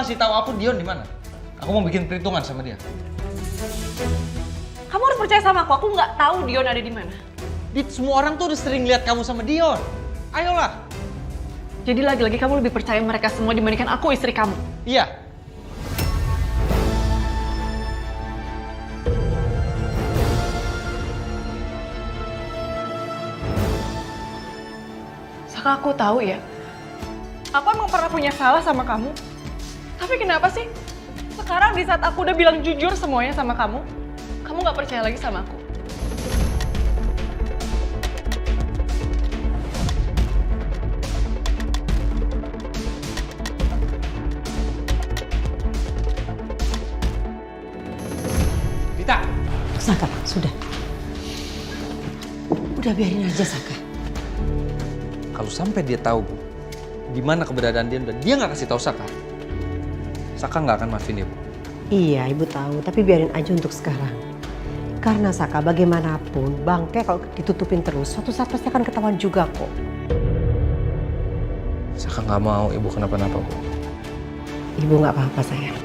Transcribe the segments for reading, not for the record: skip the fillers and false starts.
kasih tahu aku Dion di mana. Aku mau bikin perhitungan sama dia. Kamu harus percaya sama aku nggak tahu Dion ada di mana. Dit, semua orang tuh udah sering lihat kamu sama Dion. Ayolah. Jadi lagi-lagi kamu lebih percaya mereka semua dibandingkan aku istri kamu. Iya. Saka aku tahu ya. Aku emang pernah punya salah sama kamu. Tapi kenapa sih? Sekarang di saat aku udah bilang jujur semuanya sama kamu nggak percaya lagi sama aku. Dita. Saka, sudah. Udah biarin aja Saka. Kalau sampai dia tahu di mana keberadaan dia dan dia nggak kasih tahu Saka nggak akan maafin dia, Bu. Iya, Ibu tahu, tapi biarin aja untuk sekarang. Karena Saka bagaimanapun, bangke kalau ditutupin terus, suatu saat pasti akan ketahuan juga kok. Saka nggak mau Ibu kenapa-napa, Bu. Ibu nggak apa-apa sayang.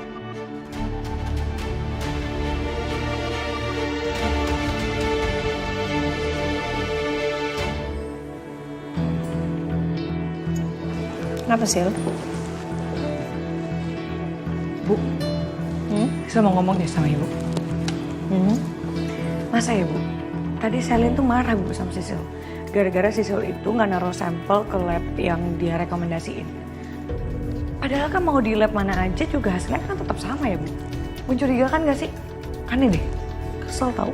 Kenapa sih? Bu, saya mau ngomong deh sama Ibu. Masa ya Bu, tadi Selin tuh marah Bu sama Sisil. Gara-gara Sisil itu nggak naruh sampel ke lab yang dia rekomendasiin. Padahal kan mau di lab mana aja juga hasilnya kan tetap sama ya Bu. Mencurigakan nggak sih? Aneh deh, kesel tau.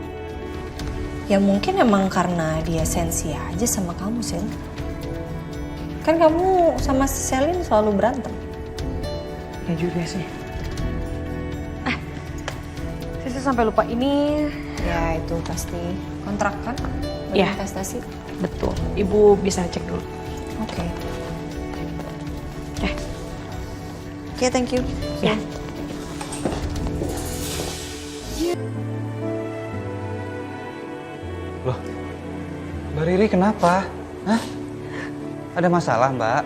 Ya mungkin emang karena dia sensi aja sama kamu, Sil. Kan kamu sama Selin selalu berantem. Ya juga sih. Sisil sampai lupa ini. Ya itu pasti kontrak kan? Iya. Investasi. Betul, Ibu bisa cek dulu. Oke. Eh, Oke, thank you. ya. Loh, Mbak Riri kenapa? Hah? Ada masalah, Mbak?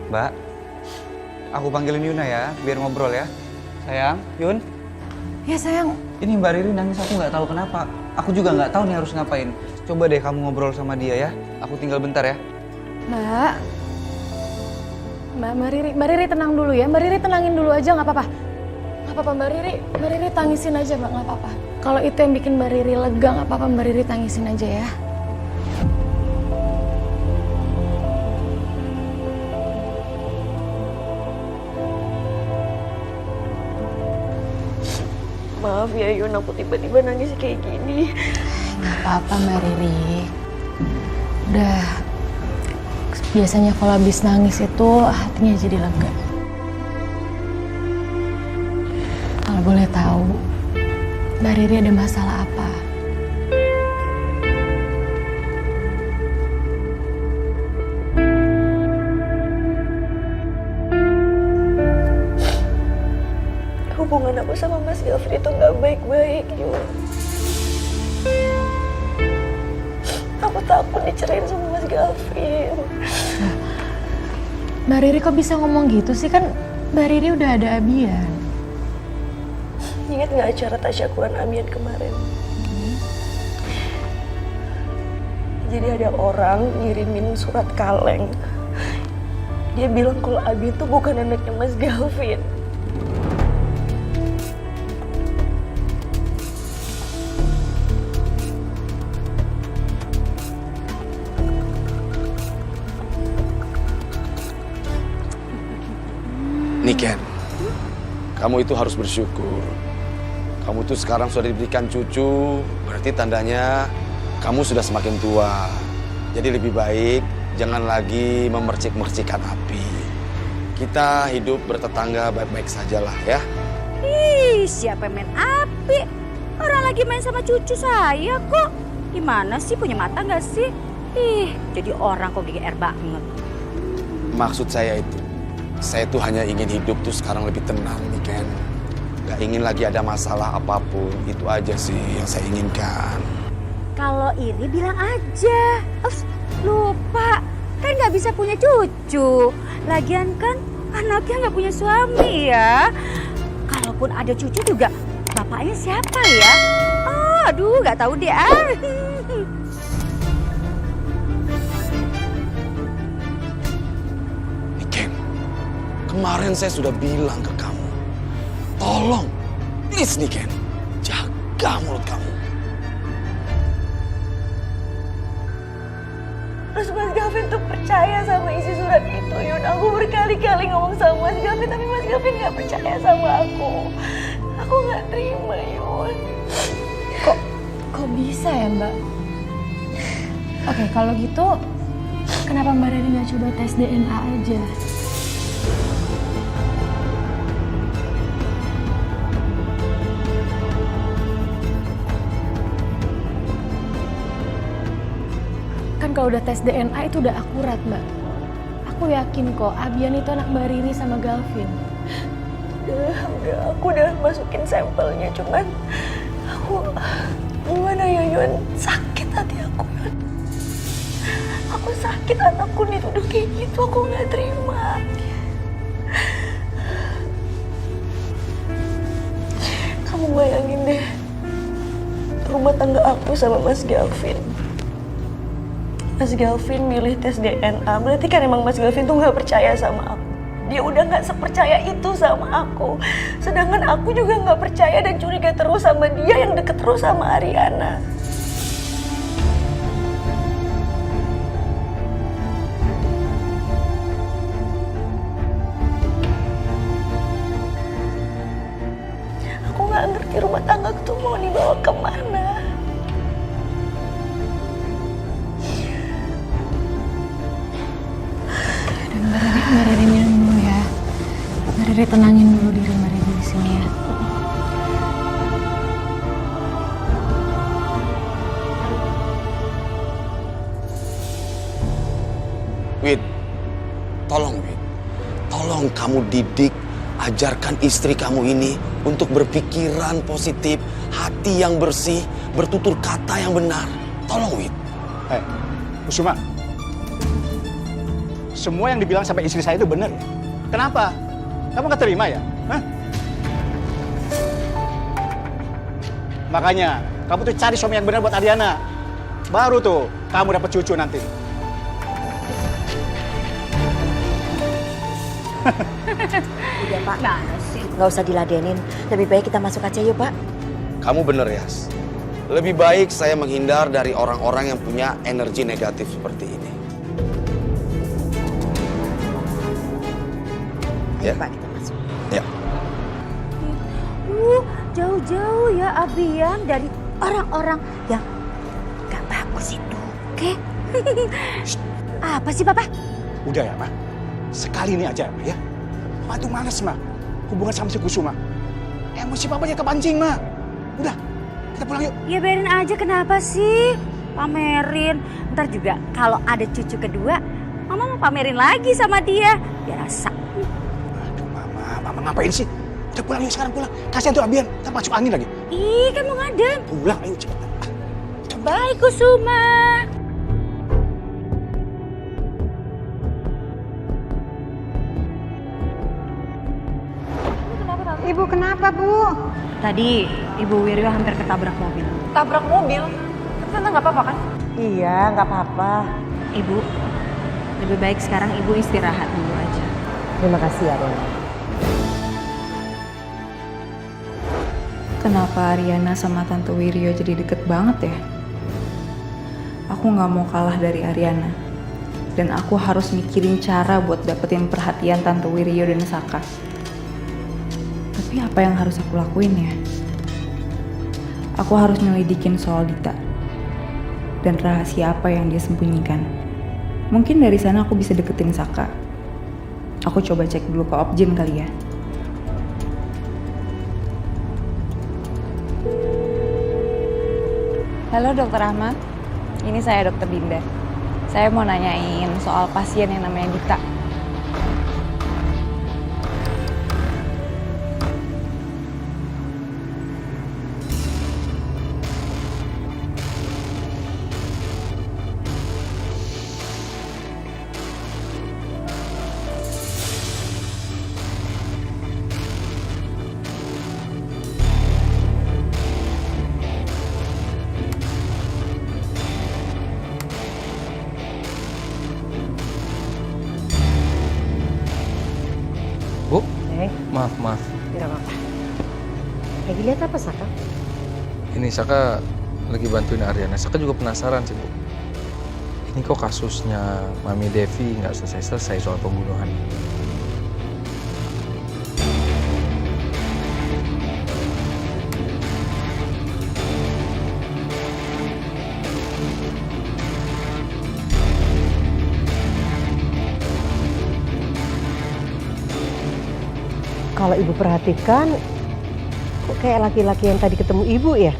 Mbak, aku panggilin Yuna ya, biar ngobrol ya. Sayang, Yun. Ya sayang. Ini Mbak Riri nangis, aku nggak tahu kenapa. Aku juga nggak tahu nih harus ngapain. Coba deh kamu ngobrol sama dia ya. Aku tinggal bentar ya. Mbak Riri tenang dulu ya. Mbak Riri tenangin dulu aja, nggak apa-apa. Nggak apa-apa Mbak Riri tangisin aja Mbak, nggak apa-apa. Kalau itu yang bikin Mbak Riri lega, nggak apa-apa Mbak Riri tangisin aja ya. Maaf ya Yun, aku tiba-tiba nangis kayak gini. Nggak apa-apa Mbak Riri. Udah, biasanya kalau habis nangis itu hatinya jadi lega. Kalau boleh tahu, Mbak Riri ada masalah apa? Hubungan aku sama Mas Gafri itu nggak baik-baik Yun. Aku takut dicerain sama Mas Gafri. Mbak Riri kok bisa ngomong gitu sih? Kan Mbak Riri udah ada Abian. Ingat nggak acara tasyakuran Abian kemarin? Jadi ada orang ngirimin surat kaleng. Dia bilang kalau Abian tuh bukan anaknya Mas Gavin. Niken, kamu itu harus bersyukur. Kamu tuh sekarang sudah diberikan cucu, berarti tandanya kamu sudah semakin tua. Jadi lebih baik jangan lagi memercik-mercikan api. Kita hidup bertetangga baik-baik sajalah ya. Ih, siapa yang main api? Orang lagi main sama cucu saya kok. Gimana sih, punya mata gak sih? Ih, jadi orang kok GGR banget. Maksud saya itu, saya tuh hanya ingin hidup tuh sekarang lebih tenang nih Ken. Gak ingin lagi ada masalah apapun, itu aja sih yang saya inginkan. Kalau iri bilang aja. Ups, lupa, kan gak bisa punya cucu. Lagian kan anaknya nggak punya suami ya. Kalaupun ada cucu juga bapaknya siapa ya? Oh, aduh nggak tahu deh. Niken, kemarin saya sudah bilang ke kamu, tolong, please Niken, jaga mulut kamu. Terus Mas Gavin tuh percaya sama isi surat itu, Yun. Aku berkali-kali ngomong sama Mas Gavin, tapi Mas Gavin gak percaya sama aku. Aku gak terima, Yun. Kok bisa ya Mbak? Oke, kalau gitu kenapa Mbak Riri nggak coba tes DNA aja? Kan kalau udah tes DNA itu udah akurat Mbak. Aku yakin kok Abian itu anak Mbak Riri sama Galvin. Udah, aku udah masukin sampelnya, cuman aku gimana ya, Yun? Sakit hati aku, Yun. Aku sakit, anakku dituduh kayak gitu, aku nggak terima. Kamu bayangin deh, rumah tangga aku sama Mas Galvin. Mas Galvin milih tes DNA, berarti kan emang Mas Galvin tuh nggak percaya sama aku. Dia udah nggak sepercaya itu sama aku. Sedangkan aku juga nggak percaya dan curiga terus sama dia yang deket terus sama Ariana. Aku nggak ngerti rumah tangga tuh mau dibawa kemana. Mbak Riri minum dulu ya. Mbak Riri tenangin dulu diri Mbak Riri di sini ya. Wid, tolong Wid, tolong kamu didik, ajarkan istri kamu ini untuk berpikiran positif, hati yang bersih, bertutur kata yang benar. Tolong Wid. Hei, Kusuma. Semua yang dibilang sampai istri saya itu benar ya? Kenapa? Kamu gak terima ya? Hah? Makanya, kamu tuh cari suami yang benar buat Ariana. Baru tuh, kamu dapat cucu nanti. Udah Pak, nggak usah diladenin. Lebih baik kita masuk aja yuk Pak. Kamu bener Yas. Lebih baik saya menghindar dari orang-orang yang punya energi negatif seperti ini. Ya. Pak, kita masuk. Ya. Jauh-jauh ya Abian dari orang-orang yang gak bagus itu, oke? Apa sih Papa? Udah ya, Ma. Sekali ini aja, Ma, ya. Ma tuh males, Ma. Hubungan sama si Kusuma. Emosi Papa jangan kepancing, Ma. Udah, kita pulang yuk. Ya biarin aja, kenapa sih? Pamerin. Ntar juga kalau ada cucu kedua, Mama mau pamerin lagi sama dia. Biar rasa. Aduh, Mama ngapain sih? Udah pulang yuk sekarang, pulang. Kasihan tuh Abian, kita masuk angin lagi. Ih, kan mau ngadem. Pulang, ayo cepat. Baik, Kusuma. Ibu kenapa, Bu? Tadi Ibu Wiryo hampir ketabrak mobil. Tabrak mobil? Tante nggak apa-apa kan? Iya, nggak apa-apa. Ibu, lebih baik sekarang Ibu istirahat dulu aja. Terima kasih ya, Ariana. Kenapa Ariana sama Tante Wiryo jadi deket banget ya? Aku nggak mau kalah dari Ariana. Dan aku harus mikirin cara buat dapetin perhatian Tante Wiryo dan Saka. Tapi apa yang harus aku lakuin ya? Aku harus nyelidikin soal Dita. Dan rahasia apa yang dia sembunyikan. Mungkin dari sana aku bisa deketin Saka. Aku coba cek dulu ke Opjin kali ya. Halo Dokter Ahmad, ini saya Dokter Dinda. Saya mau nanyain soal pasien yang namanya Dita. Maaf. Nggak apa-apa. Lagi lihat apa, Saka? Ini Saka lagi bantuin Ariana. Saka juga penasaran sih, Bu. Ini kok kasusnya Mami Devi nggak selesai-selesai soal pembunuhan. Kalau ibu perhatikan, kok kayak laki-laki yang tadi ketemu ibu ya?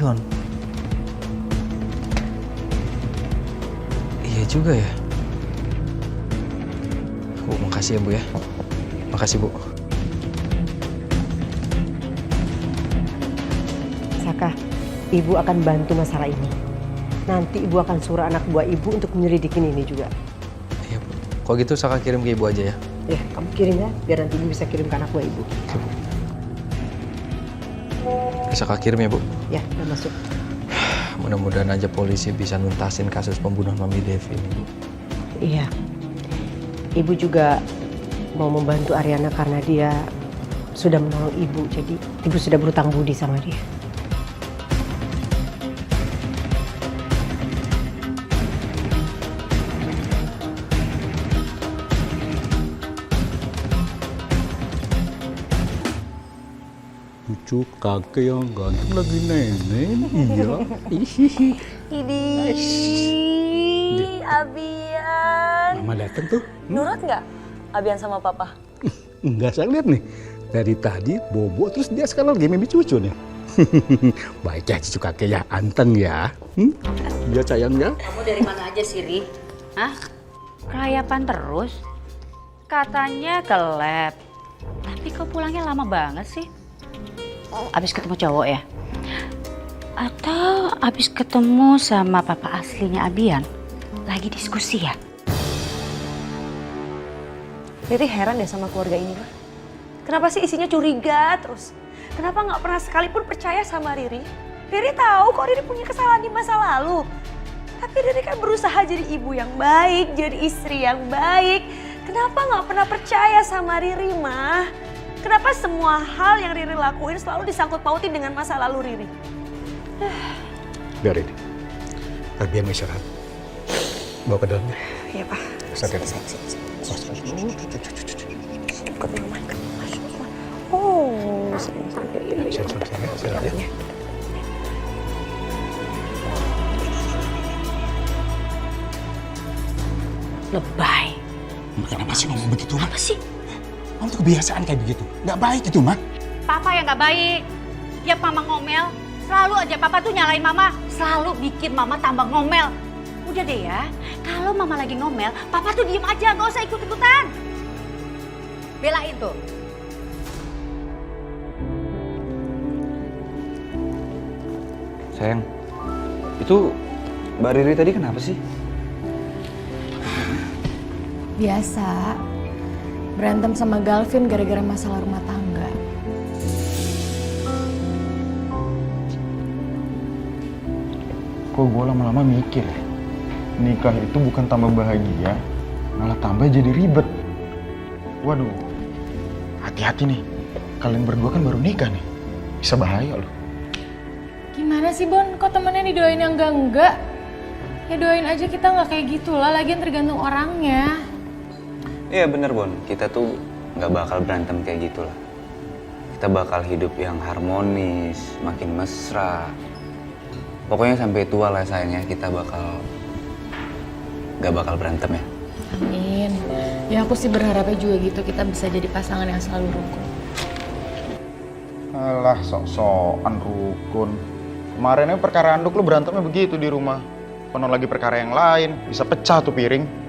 Dion. Iya juga ya. Bu, makasih ya Bu ya. Makasih Bu. Saka, ibu akan bantu masalah ini. Nanti ibu akan suruh anak buah ibu untuk menyelidikin ini juga. Iya Bu. Kalau gitu Saka kirim ke Ibu aja ya. Ya, kamu kirim ya, biar nanti ibu bisa kirim ke anak buah ibu. Oke, Bu. Saka kirim ya Bu. Ya, udah masuk. Mudah-mudahan aja polisi bisa nuntasin kasus pembunuhan Mami Devi ini, Bu. Iya. Ibu juga mau membantu Ariana karena dia sudah menolong ibu. Jadi ibu sudah berutang budi sama dia. Cucu kakek yang ganteng lagi nenek. Iya. Idih, Abian. Mama datang tuh. Nurut nggak Abian sama Papa? Enggak, saya lihat nih. Dari tadi bobo terus dia sekarang lagi mimpi cucu nih. Baik ya cucu kakek ya, anteng ya. Dia sayang ya. Kamu dari mana aja sih, Ri? Hah? Kelayapan terus? Katanya ke lab. Tapi kok pulangnya lama banget sih? Abis ketemu cowok ya? Atau abis ketemu sama papa aslinya Abian? Lagi diskusi ya? Riri heran deh sama keluarga ini, Ma. Kenapa sih isinya curiga terus? Kenapa nggak pernah sekalipun percaya sama Riri? Riri tahu kok Riri punya kesalahan di masa lalu. Tapi Riri kan berusaha jadi ibu yang baik, jadi istri yang baik. Kenapa nggak pernah percaya sama Riri, Ma? Kenapa semua hal yang Riri lakuin selalu disangkut pautin dengan masa lalu Riri? Biarin. Biar mau istirahat. Bawa ke dalam ya. Iya, Pak. Oh, Istirahat ya. Lebay. Kenapa sih ngomong begitu, Ma? Apa sih? Kamu tuh kebiasaan kayak begitu. Nggak baik itu, Ma. Papa yang gak baik. Tiap mama ngomel, selalu aja papa tuh nyalain mama. Selalu bikin mama tambah ngomel. Udah deh ya, kalau mama lagi ngomel, papa tuh diem aja, gak usah ikut-ikutan. Belain tuh. Sayang, itu Mbak Riri tadi kenapa sih? Biasa. Berantem sama Galvin gara-gara masalah rumah tangga. Kok gue lama-lama mikir ya, nikah itu bukan tambah bahagia, malah tambah jadi ribet. Waduh, hati-hati nih, kalian berdua kan baru nikah nih, bisa bahaya loh. Gimana sih Bon, kok temennya didoain yang enggak? Ya doain aja kita nggak kayak gitu lah, lagian tergantung orangnya. Iya bener Bon, kita tuh nggak bakal berantem kayak gitu lah. Kita bakal hidup yang harmonis, makin mesra. Pokoknya sampai tua lah sayangnya kita nggak bakal berantem ya. Amin. Ya aku sih berharapnya juga gitu, kita bisa jadi pasangan yang selalu rukun. Alah, sok-sokan rukun. Kemarinnya perkara anduk lu berantemnya begitu di rumah. Konon lagi perkara yang lain, bisa pecah tuh piring.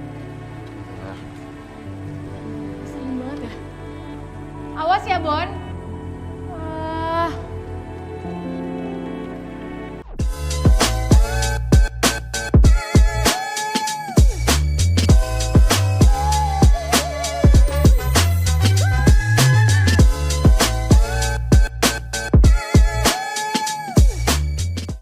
ya, Bon.